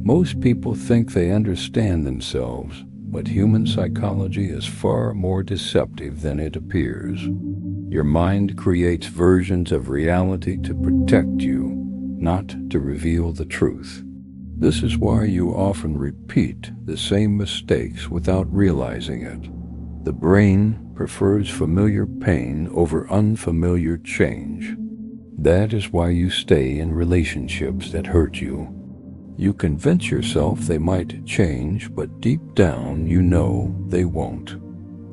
Most people think they understand themselves, but human psychology is far more deceptive than it appears. Your mind creates versions of reality to protect you, not to reveal the truth. This is why you often repeat the same mistakes without realizing it. The brain prefers familiar pain over unfamiliar change. That is why you stay in relationships that hurt you. You convince yourself they might change, but deep down you know they won't.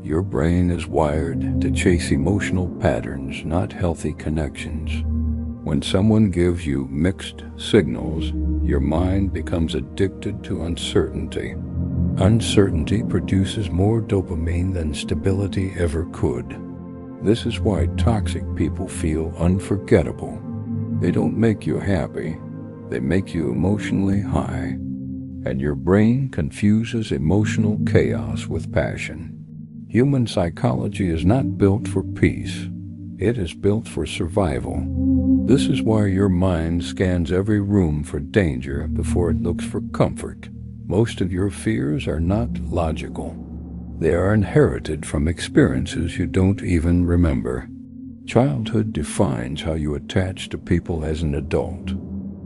Your brain is wired to chase emotional patterns, not healthy connections. When someone gives you mixed signals, your mind becomes addicted to uncertainty. Uncertainty produces more dopamine than stability ever could. This is why toxic people feel unforgettable. They don't make you happy. They make you emotionally high, and your brain confuses emotional chaos with passion. Human psychology is not built for peace. It is built for survival. This is why your mind scans every room for danger before it looks for comfort. Most of your fears are not logical. They are inherited from experiences you don't even remember. Childhood defines how you attach to people as an adult.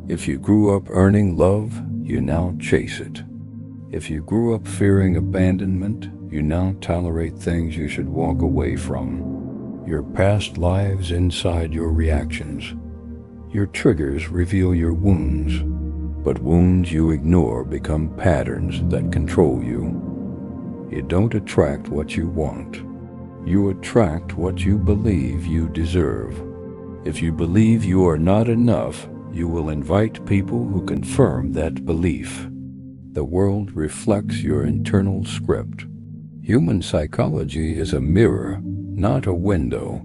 If you grew up earning love, you now chase it. If you grew up fearing abandonment, you now tolerate things you should walk away from. Your past lives inside your reactions. Your triggers reveal your wounds, but wounds you ignore become patterns that control you. You don't attract what you want. You attract what you believe you deserve. If you believe you are not enough, you will invite people who confirm that belief. The world reflects your internal script. Human psychology is a mirror, not a window.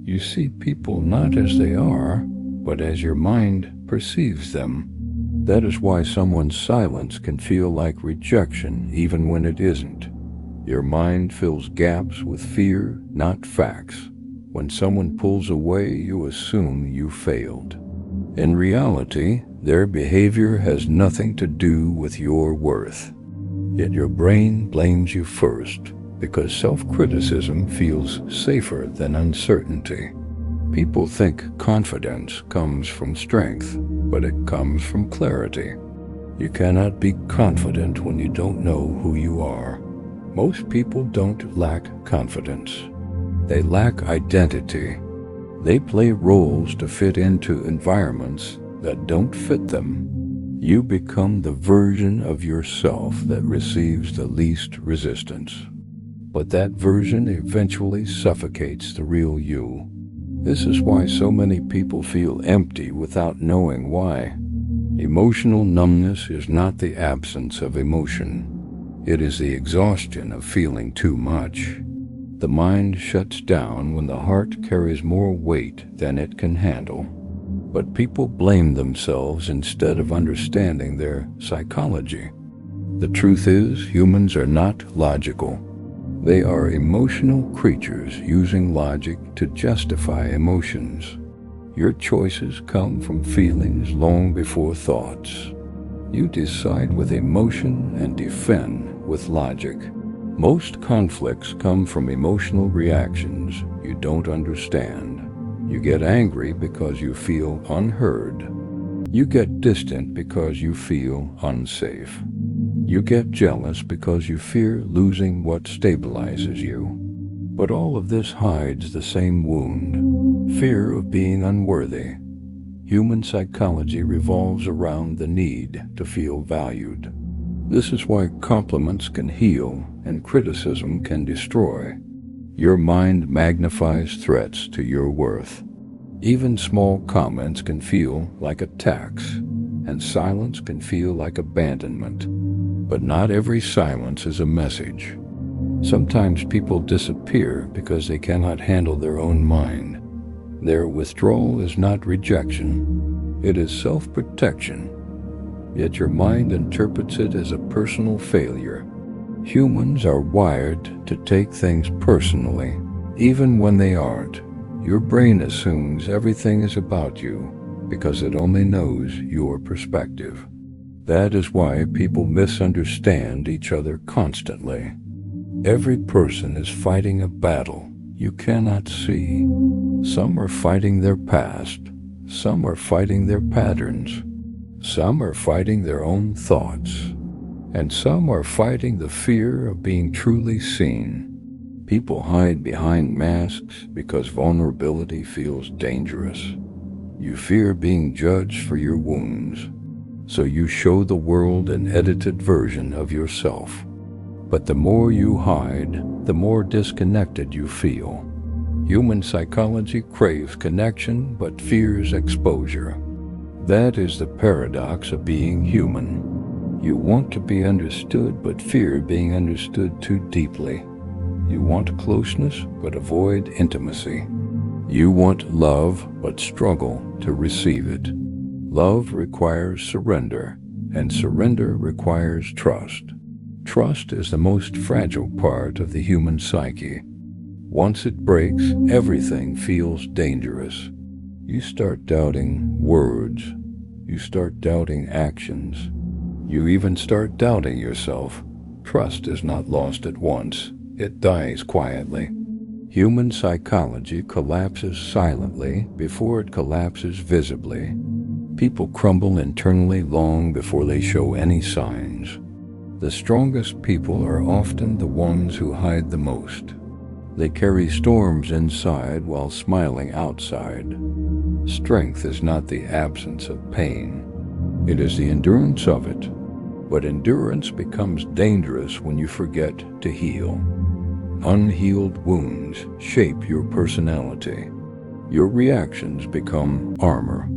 You see people not as they are, but as your mind perceives them. That is why someone's silence can feel like rejection even when it isn't. Your mind fills gaps with fear, not facts. When someone pulls away, you assume you failed. In reality, their behavior has nothing to do with your worth. Yet your brain blames you first, because self-criticism feels safer than uncertainty. People think confidence comes from strength, but it comes from clarity. You cannot be confident when you don't know who you are. Most people don't lack confidence. They lack identity. They play roles to fit into environments that don't fit them. You become the version of yourself that receives the least resistance. But that version eventually suffocates the real you. This is why so many people feel empty without knowing why. Emotional numbness is not the absence of emotion. It is the exhaustion of feeling too much. The mind shuts down when the heart carries more weight than it can handle. But people blame themselves instead of understanding their psychology. The truth is, humans are not logical. They are emotional creatures using logic to justify emotions. Your choices come from feelings long before thoughts. You decide with emotion and defend with logic. Most conflicts come from emotional reactions you don't understand. You get angry because you feel unheard. You get distant because you feel unsafe. You get jealous because you fear losing what stabilizes you. But all of this hides the same wound, fear of being unworthy. Human psychology revolves around the need to feel valued. This is why compliments can heal and criticism can destroy. Your mind magnifies threats to your worth. Even small comments can feel like attacks, and silence can feel like abandonment. But not every silence is a message. Sometimes people disappear because they cannot handle their own mind. Their withdrawal is not rejection. It is self-protection. Yet your mind interprets it as a personal failure. Humans are wired to take things personally, even when they aren't. Your brain assumes everything is about you because it only knows your perspective. That is why people misunderstand each other constantly. Every person is fighting a battle you cannot see. Some are fighting their past, some are fighting their patterns, some are fighting their own thoughts, and some are fighting the fear of being truly seen. People hide behind masks because vulnerability feels dangerous. You fear being judged for your wounds, so you show the world an edited version of yourself. But the more you hide, the more disconnected you feel. Human psychology craves connection but fears exposure. That is the paradox of being human. You want to be understood but fear being understood too deeply. You want closeness but avoid intimacy. You want love but struggle to receive it. Love requires surrender, and surrender requires trust. Trust is the most fragile part of the human psyche. Once it breaks, everything feels dangerous. You start doubting words. You start doubting actions. You even start doubting yourself. Trust is not lost at once. It dies quietly. Human psychology collapses silently before it collapses visibly. People crumble internally long before they show any signs. The strongest people are often the ones who hide the most. They carry storms inside while smiling outside. Strength is not the absence of pain. It is the endurance of it. But endurance becomes dangerous when you forget to heal. Unhealed wounds shape your personality. Your reactions become armor.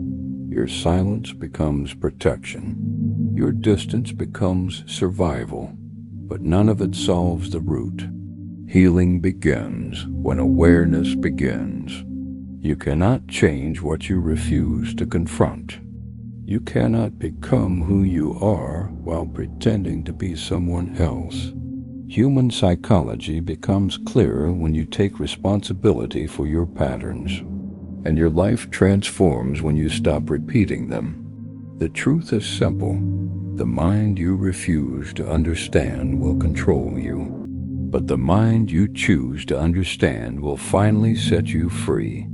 Your silence becomes protection. Your distance becomes survival. But none of it solves the root. Healing begins when awareness begins. You cannot change what you refuse to confront. You cannot become who you are while pretending to be someone else. Human psychology becomes clearer when you take responsibility for your patterns, and your life transforms when you stop repeating them. The truth is simple. The mind you refuse to understand will control you, but the mind you choose to understand will finally set you free.